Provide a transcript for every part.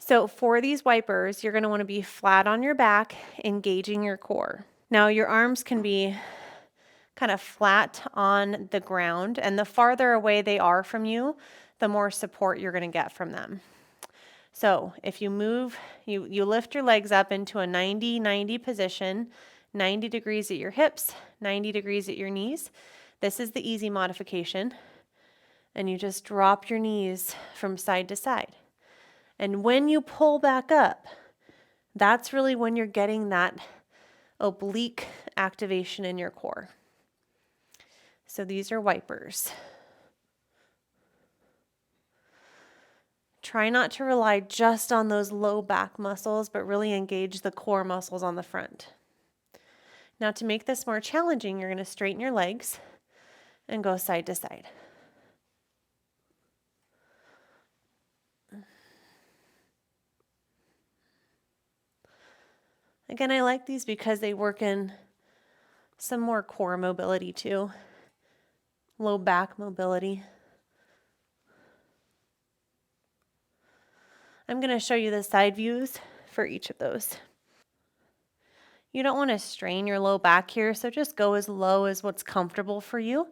So for these wipers, you're going to want to be flat on your back, engaging your core. Now your arms can be kind of flat on the ground, and the farther away they are from you, the more support you're going to get from them. So if you move, you lift your legs up into a 90-90 position, 90 degrees at your hips, 90 degrees at your knees. This is the easy modification. And you just drop your knees from side to side. And when you pull back up, that's really when you're getting that oblique activation in your core. So these are wipers. Try not to rely just on those low back muscles, but really engage the core muscles on the front. Now to make this more challenging, you're going to straighten your legs and go side to side. Again, I like these because they work in some more core mobility too, low back mobility. I'm going to show you the side views for each of those. You don't want to strain your low back here, so just go as low as what's comfortable for you,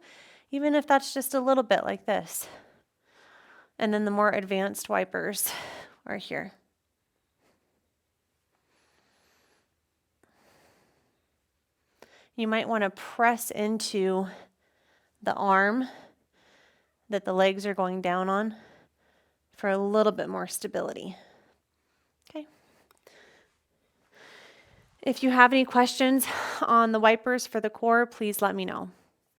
even if that's just a little bit like this. And then the more advanced wipers are here. You might want to press into the arm that the legs are going down on for a little bit more stability. Okay. If you have any questions on the wipers for the core, please let me know.